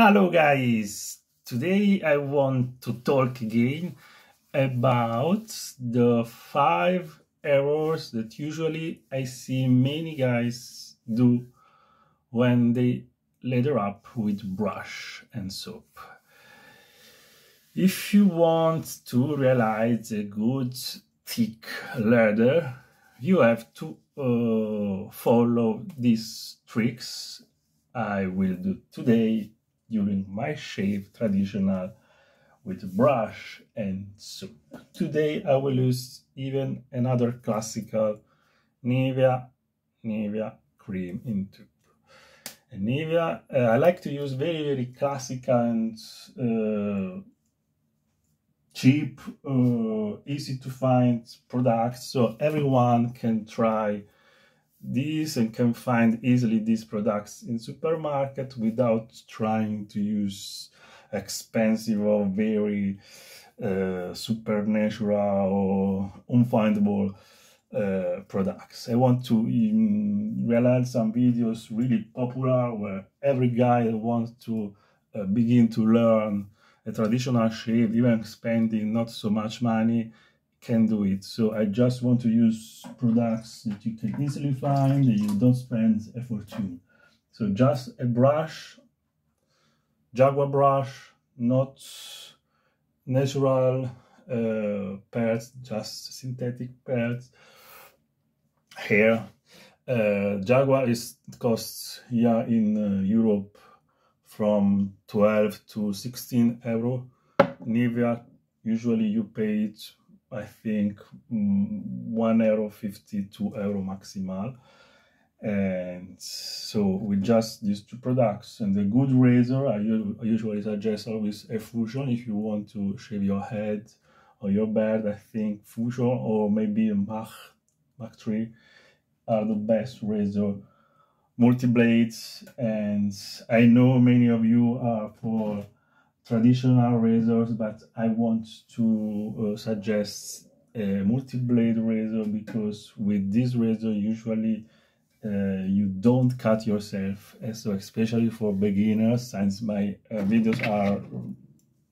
Hello guys, today I want to talk again about the 5 errors that usually I see many guys do when they lather up with brush and soap. If you want to realize a good thick lather, you have to follow these tricks I will do today during my shave traditional with brush and soap. Today I will use even another classical Nivea cream in tube. And Nivea, I like to use very classical and cheap, easy to find products, so everyone can try these and can find easily these products in supermarket without trying to use expensive or very supernatural or unfindable products. I want to realize some videos really popular where every guy wants to begin to learn a traditional shave, even spending not so much money, can do it. So I just want to use products that you can easily find and you don't spend a fortune. So just a brush, Jaguar brush, not natural pads, just synthetic pads. Hair. Jaguar costs here in Europe from 12 to 16 euro. Nivea, usually you pay it, I think, €1.50, €2 maximal. And so with just these two products and the good razor, I usually suggest always a Fusion if you want to shave your head or your beard. I think Fusion or maybe a Mach 3 are the best razor, multi-blades. And I know many of you are for traditional razors, but I want to suggest a multi-blade razor, because with this razor usually you don't cut yourself. And so especially for beginners, since my videos are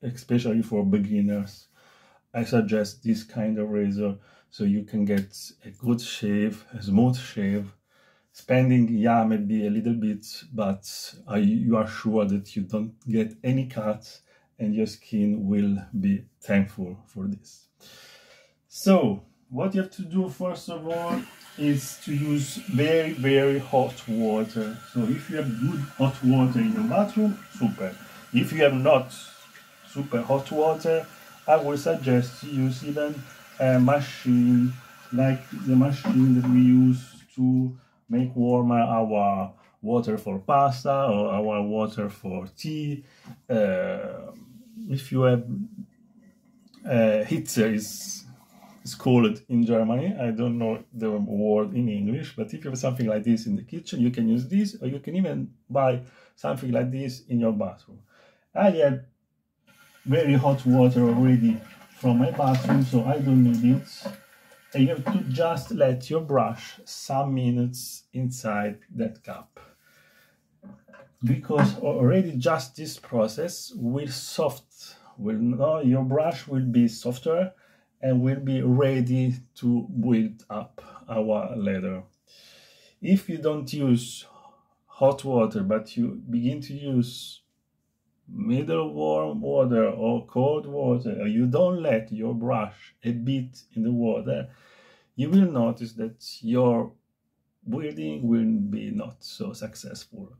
especially for beginners, I suggest this kind of razor so you can get a good shave, a smooth shave. Spending, yeah, maybe a little bit, but you are sure that you don't get any cuts and your skin will be thankful for this. So what you have to do first of all is to use very hot water. So if you have good hot water in your bathroom, super. If you have not super hot water, I would suggest to use even a machine like the machine that we use to make warmer our water for pasta or our water for tea. If you have Hitze is called in Germany, I don't know the word in English, but if you have something like this in the kitchen, you can use this, or you can even buy something like this in your bathroom. I have very hot water already from my bathroom, so I don't need it. And you have to just let your brush some minutes inside that cup, because already just this process will your brush will be softer and will be ready to build up our lather. If you don't use hot water but you begin to use middle warm water or cold water, or you don't let your brush a bit in the water, you will notice that your building will be not so successful.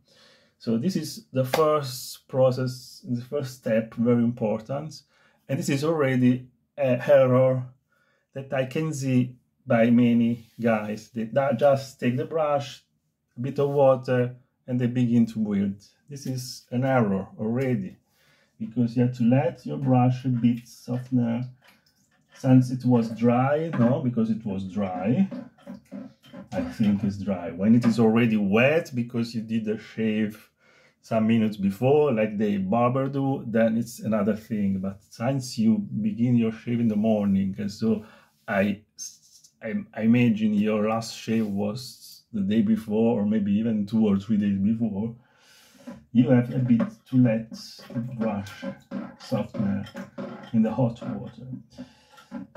So this is the first process, the first step, very important. And this is already an error that I can see by many guys. They just take the brush, a bit of water, and they begin to build. This is an error already, because you have to let your brush a bit softer. Since it was dry, no, because it was dry, I think it's dry. When it is already wet, because you did the shave some minutes before, like the barber do, then it's another thing. But since you begin your shave in the morning, and so I imagine your last shave was the day before, or maybe even 2 or 3 days before, you have a bit to let the brush soften in the hot water.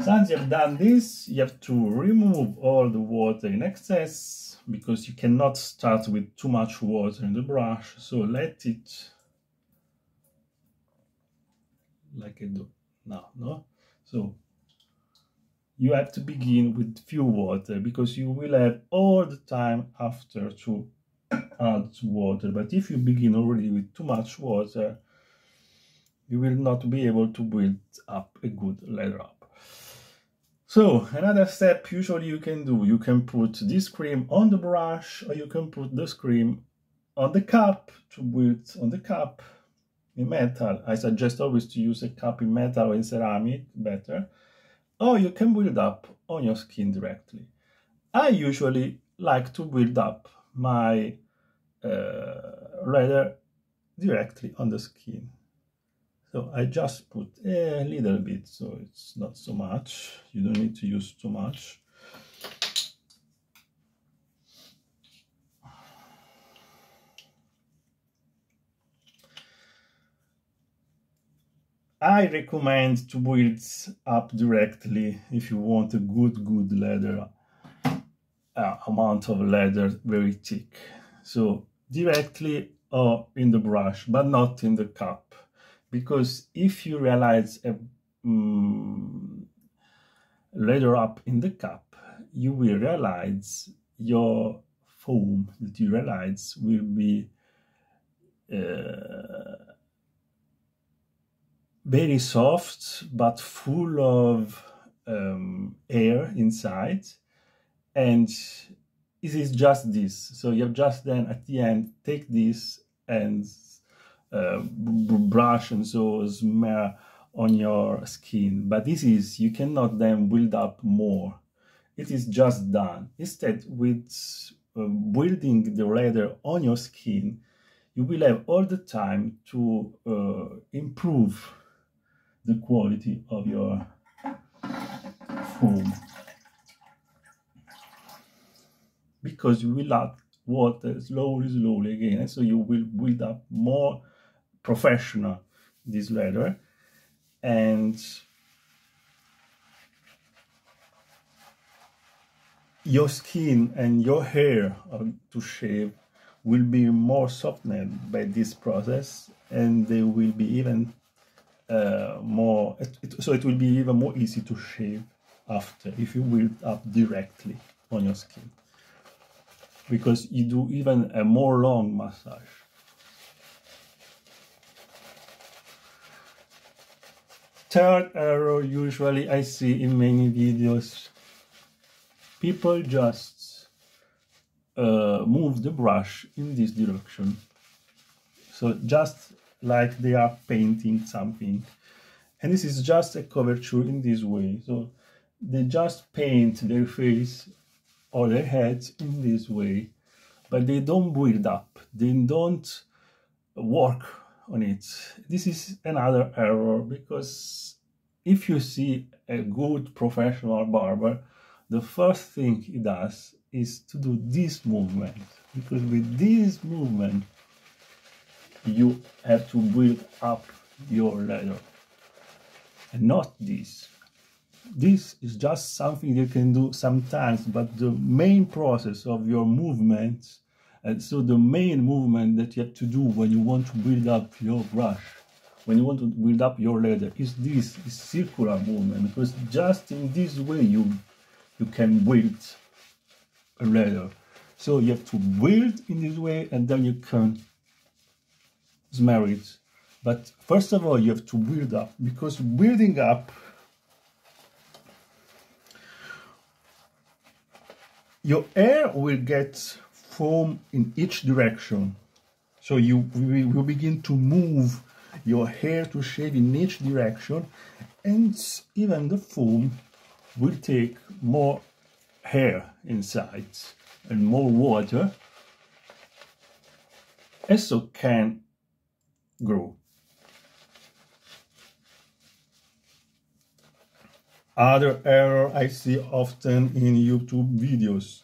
Once you have done this, you have to remove all the water in excess, because you cannot start with too much water in the brush. So let it, like I do now, no? So you have to begin with few water, because you will have all the time after to add water. But if you begin already with too much water, you will not be able to build up a good lather up. So another step usually you can do, you can put this cream on the brush, or you can put this cream on the cup to build on the cup in metal. I suggest always to use a cup in metal or in ceramic, better. Or you can build up on your skin directly. I usually like to build up my lather directly on the skin. So I just put a little bit, so it's not so much. You don't need to use too much. I recommend to build up directly if you want a good leather, amount of leather, very thick. So directly or in the brush, but not in the cup. Because if you realize a lather up in the cup, you will realize your foam that you realize will be very soft but full of air inside, and it is just this. So you have just then at the end take this and brush and so smear on your skin, but this is, you cannot then build up more. It is just done. Instead, with building the lather on your skin, you will have all the time to improve the quality of your foam, because you will add water slowly again, and so you will build up more professional this lather. And your skin and your hair to shave will be more softened by this process, and they will be even more, so it will be even more easy to shave after if you build up directly on your skin, because you do even a more long massage. Third error usually I see in many videos, people just move the brush in this direction, so just like they are painting something, and this is just a curvature in this way. So they just paint their face or their heads in this way, but they don't build up, they don't work on it. This is another error, because if you see a good professional barber, the first thing he does is to do this movement, because with this movement you have to build up your lather, and not this. This is just something you can do sometimes, but the main process of your movements, and so the main movement that you have to do when you want to build up your brush, when you want to build up your lather, is this circular movement, because just in this way you can build a lather. So you have to build in this way, and then you can smear it. But first of all, you have to build up, because building up, your hair will get foam in each direction. So you will begin to move your hair to shave in each direction, and even the foam will take more hair inside and more water, and so can grow. Other error I see often in YouTube videos,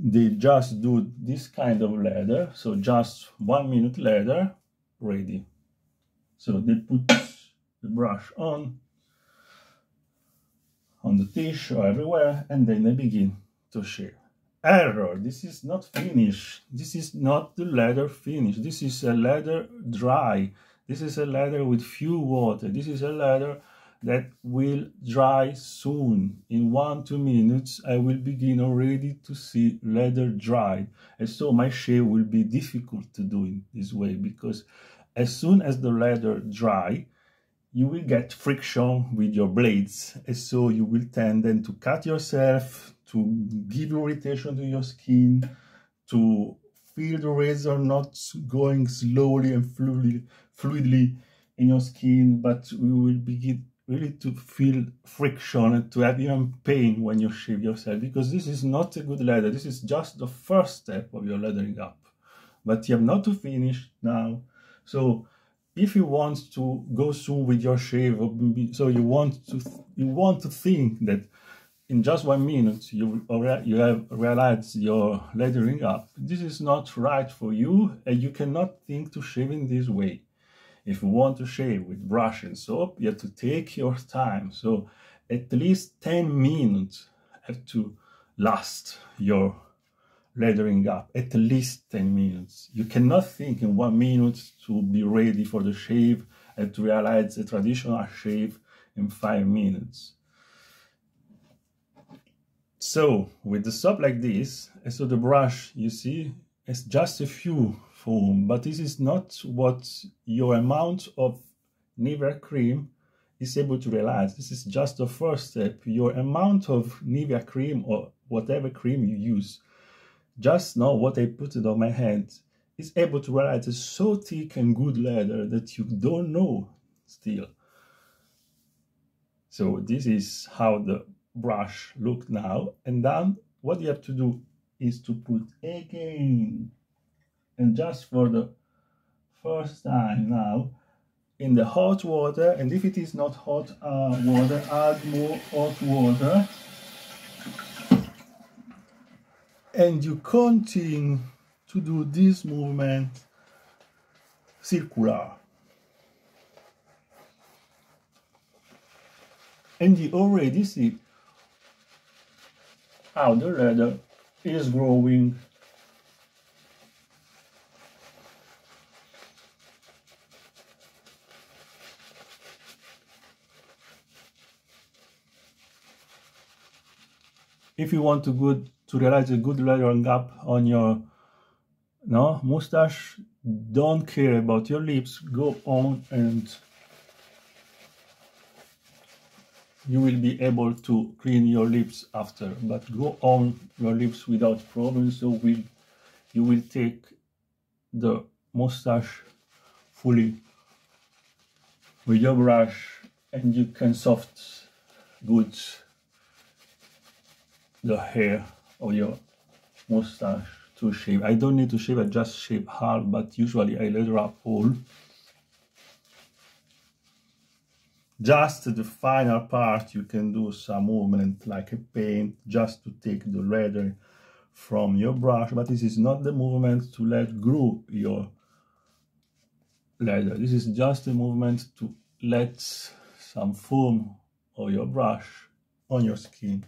they just do this kind of lather, so just 1 minute lather, ready. So they put the brush on the tissue everywhere, and then they begin to shave. Error, this is not finished. This is not the lather finish. This is a lather dry. This is a lather with few water. This is a lather that will dry soon. In 1-2 minutes, I will begin already to see lather dry. And so my shave will be difficult to do in this way, because as soon as the lather dry, you will get friction with your blades, and so you will tend then to cut yourself, to give irritation to your skin, to feel the razor not going slowly and fluidly in your skin, but you will begin really to feel friction and to have even pain when you shave yourself, because this is not a good lather. This is just the first step of your lathering up, but you have not to finish now. So if you want to go soon with your shave, so you want to think that in just 1 minute you have realized your lathering up, this is not right for you, and you cannot think to shave in this way. If you want to shave with brush and soap, you have to take your time. So at least 10 minutes have to last your lathering up, at least 10 minutes. You cannot think in 1 minute to be ready for the shave and to realize a traditional shave in 5 minutes. So with the soap like this, so the brush, you see, it's just a few foam, but this is not what your amount of Nivea cream is able to realize. This is just the first step. Your amount of Nivea cream or whatever cream you use, just now what I put it on my hand, is able to realize it's so thick and good lather that you don't know still. So this is how the brush look now, and then what you have to do is to put again, and just for the first time now, in the hot water, and if it is not hot water, add more hot water, and you continue to do this movement circular, and you already see how the leather is growing. If you want to realize a good lathering up on your mustache, don't care about your lips, go on and you will be able to clean your lips after, but go on your lips without problems. So you will take the mustache fully with your brush, and you can soft good the hair of your mustache to shave. I don't need to shave, I just shave half, but usually I lather up all. Just the final part you can do some movement like a paint, just to take the leather from your brush, but this is not the movement to let grow your leather. This is just a movement to let some foam of your brush on your skin.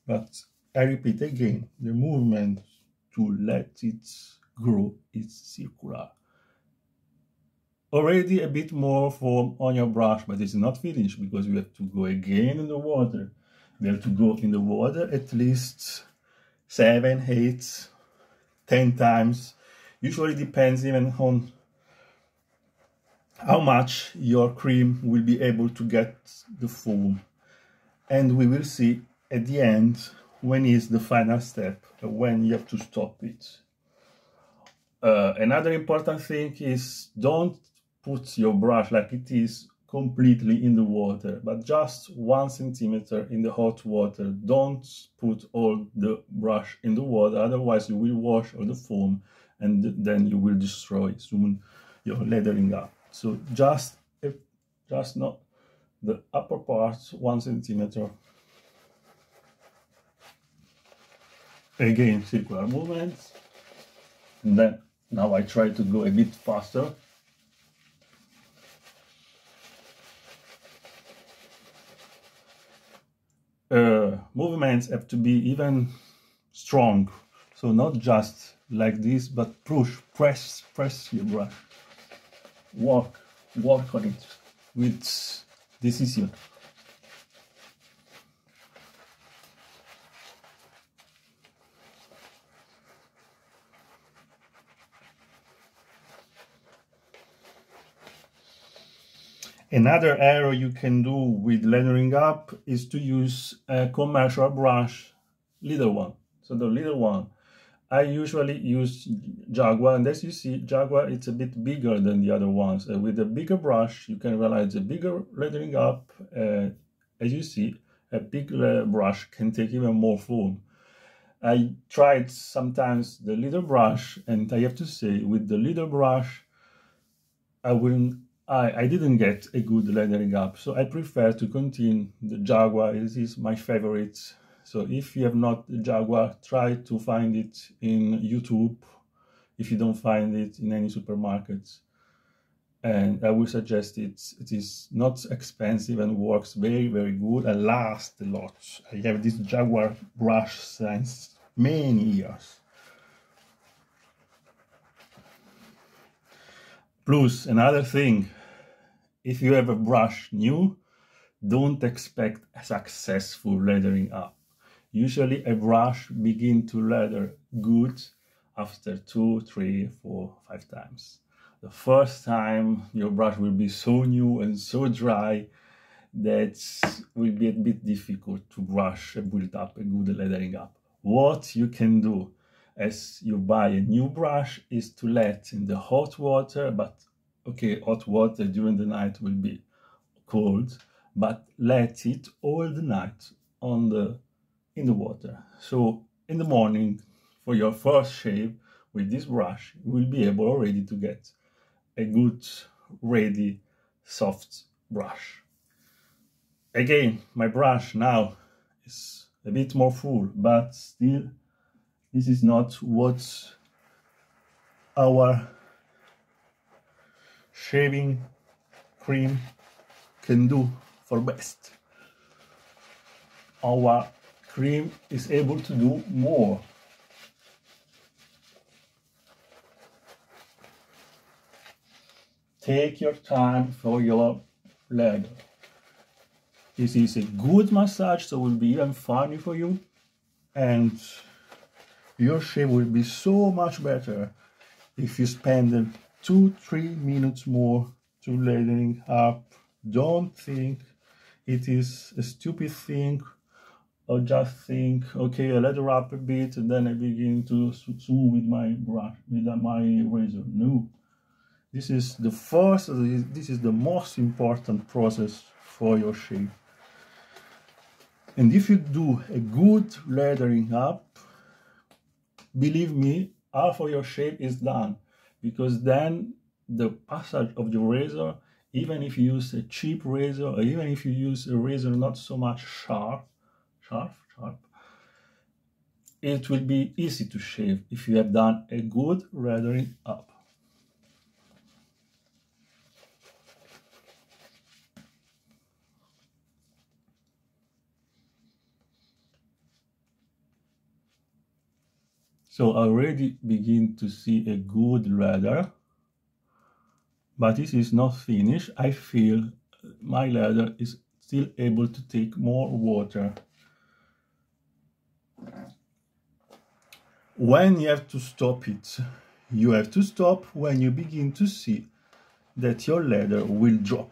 But I repeat again, the movement to let it grow is circular. Already a bit more foam on your brush, but it's not finished because you have to go again in the water. We have to go in the water at least 7, 8, 10 times. Usually depends even on how much your cream will be able to get the foam. And we will see at the end when is the final step, when you have to stop it. Another important thing is don't put your brush like it is completely in the water, but just 1 centimeter in the hot water. Don't put all the brush in the water, otherwise you will wash all the foam and then you will destroy soon your lathering up. So just not the upper part, 1 centimeter. Again, circular movements. And then now I try to go a bit faster. Movements have to be even strong, so not just like this, but press your brush, work on it with decision. Another error you can do with lathering up is to use a commercial brush, little one. So the little one, I usually use Jaguar, and as you see, Jaguar it's a bit bigger than the other ones. With a bigger brush, you can realize a bigger lathering up. As you see, a big brush can take even more foam. I tried sometimes the little brush, and I have to say, with the little brush, I didn't get a good lathering up, so I prefer to continue the Jaguar. This is my favorite. So if you have not the Jaguar, try to find it in YouTube if you don't find it in any supermarkets. And I would suggest it. It is not expensive and works very, very good and lasts a lot. I have this Jaguar brush since many years. Plus, another thing, if you have a brush new, don't expect a successful lathering up. Usually a brush begins to lather good after 2, 3, 4, 5 times. The first time your brush will be so new and so dry that will be a bit difficult to brush and build up a good lathering up. What you can do as you buy a new brush is to let in the hot water, but okay, hot water during the night will be cold, but let it all the night in the water. So in the morning, for your first shave with this brush, you will be able already to get a good, ready, soft brush. Again, my brush now is a bit more full, but still, this is not what our shaving cream can do for best. Our cream is able to do more. Take your time for your lather. This is a good massage, so it will be even funny for you, and your shave will be so much better if you spend 2-3 minutes more to lathering up. Don't think it is a stupid thing, or just think, okay, I lather up a bit and then I begin to smooth with my brush, with my razor. No, this is the most important process for your shave. And if you do a good lathering up, believe me, half of your shave is done, because then the passage of the razor, even if you use a cheap razor, or even if you use a razor not so much sharp, it will be easy to shave if you have done a good lathering up. So I already begin to see a good lather, but this is not finished. I feel my lather is still able to take more water. When you have to stop it, you have to stop when you begin to see that your lather will drop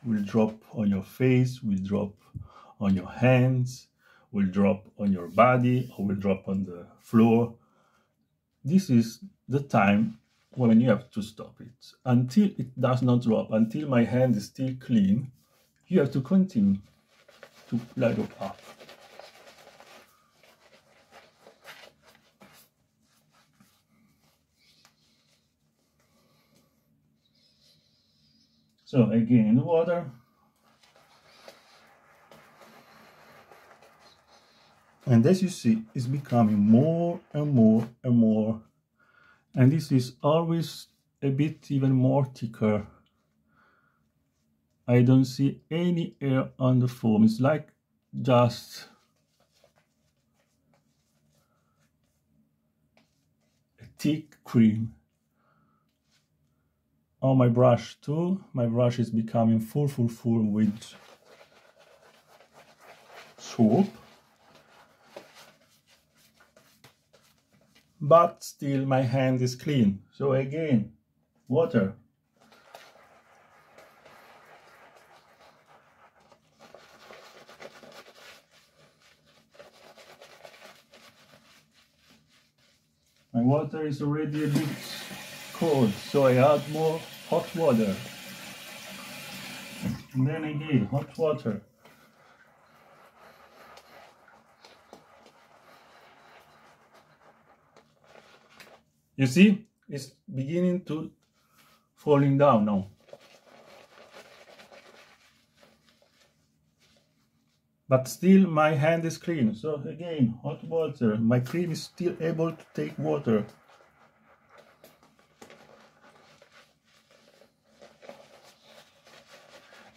on your face, will drop on your hands, will drop on your body, or will drop on the floor. This is the time when you have to stop it. Until it does not drop, until my hand is still clean, you have to continue to lather up. So again in the water. And as you see, it's becoming more and more and more. And this is always a bit even more thicker. I don't see any air on the foam. It's like just a thick cream. On my brush too, my brush is becoming full with soap. But still my hand is clean. So again, water. My water is already a bit cold, so I add more hot water. And then again, hot water. You see, it's beginning to falling down now. But still my hand is clean. So again, hot water. My cream is still able to take water.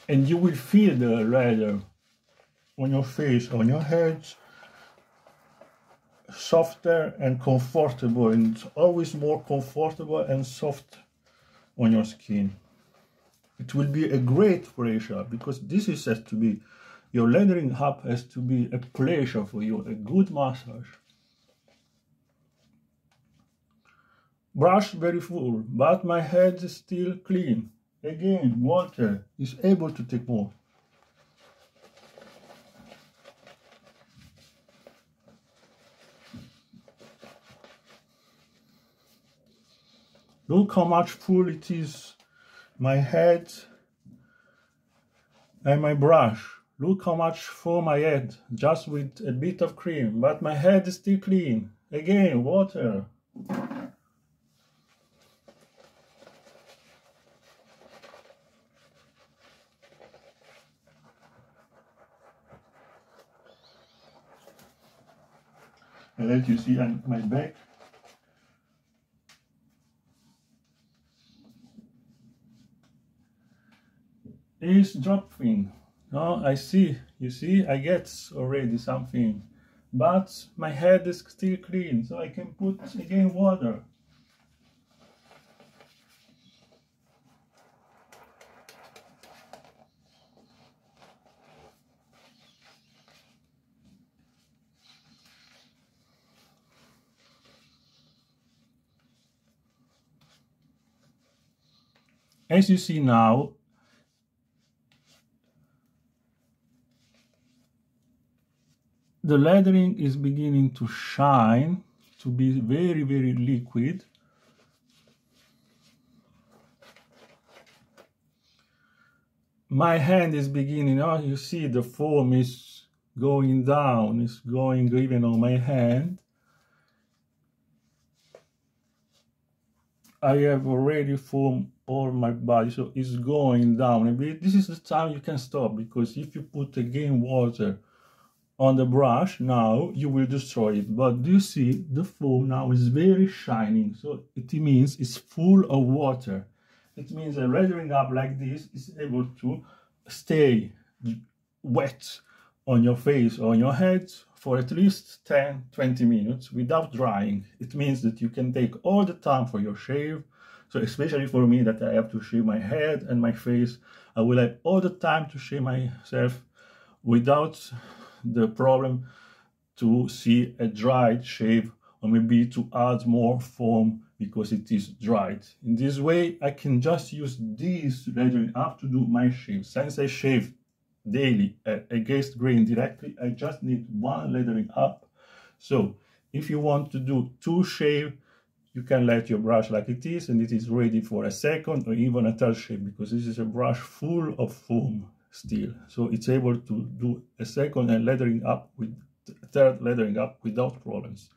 And you will feel the lather on your face, on your hands, softer and comfortable, and it's always more comfortable and soft on your skin. It will be a great pleasure, because this is has to be, your lathering up has to be a pleasure for you, a good massage. Brush very full, but my head is still clean. Again, water is able to take more. Look how much full it is, my head and my brush. Look how much foam I had, just with a bit of cream, but my head is still clean. Again, water. And let you see on my back. Is dropping. No, I see, you see, I get already something, but my head is still clean, so I can put again water. As you see now, the lathering is beginning to shine, to be very liquid. My hand is beginning, oh, you see the foam is going down, it's going even on my hand. I have already foam all my body, so it's going down a bit. This is the time you can stop, because if you put again water on the brush, now you will destroy it. But do you see the foam now is very shining, so it means it's full of water. It means a lathering up like this is able to stay wet on your face or on your head for at least 10-20 minutes without drying. It means that you can take all the time for your shave. So especially for me, that I have to shave my head and my face, I will have all the time to shave myself without the problem to see a dried shave, or maybe to add more foam because it is dried. In this way, I can just use this lathering up to do my shave. Since I shave daily against grain directly, I just need one lathering up. So if you want to do 2 shave, you can let your brush like it is, and it is ready for a second or even a third shave, because this is a brush full of foam still, so it's able to do a second and lathering up with third lathering up without problems.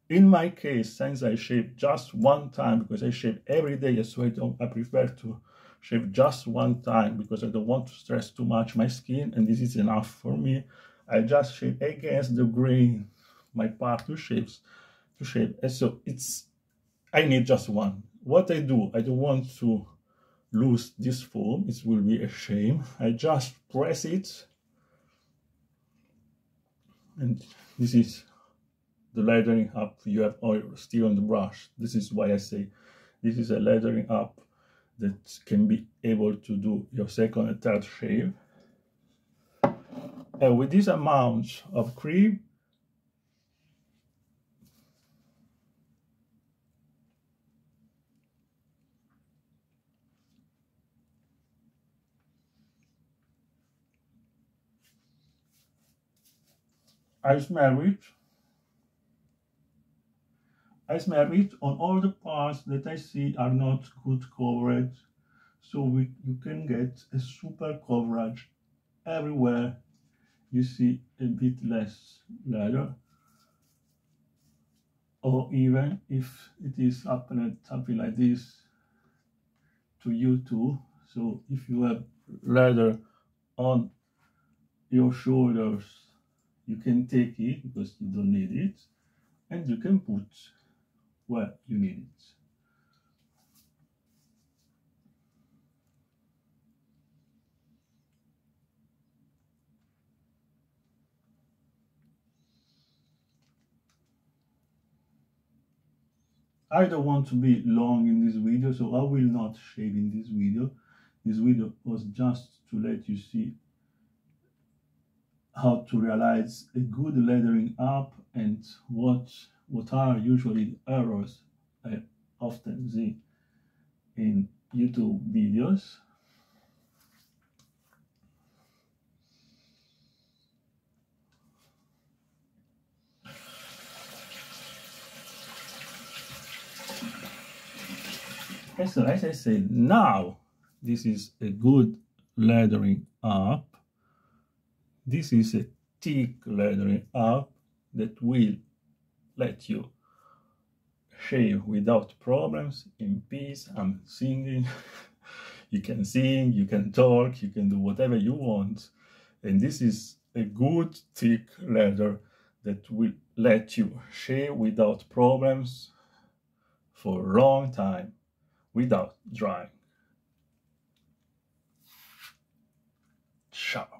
In my case, since I shave just one time, because I shave every day, so I prefer to shave just one time, because I don't want to stress too much my skin, and this is enough for me. I just shape against the grain my part to shape, and so I need just one. What I do, I don't want to lose this foam, it will be a shame. I just press it, and this is the lathering up. You have oil still on the brush. This is why I say this is a lathering up that can be able to do your second and third shave. And with this amount of cream, I smell it. I smell it on all the parts that I see are not good coverage. So you can get a super coverage everywhere you see a bit less lather. Or even if it is happening something like this to you too. So if you have lather on your shoulders, you can take it because you don't need it, and you can put where you need it. I don't want to be long in this video, so I will not shave in this video. This video was just to let you see how to realize a good lathering up and what are usually the errors I often see in YouTube videos. And so as I said, now this is a good lathering up. This is a thick lathering up that will let you shave without problems, in peace. I'm singing. You can sing, you can talk, you can do whatever you want. And this is a good thick leather that will let you shave without problems for a long time without drying. Ciao.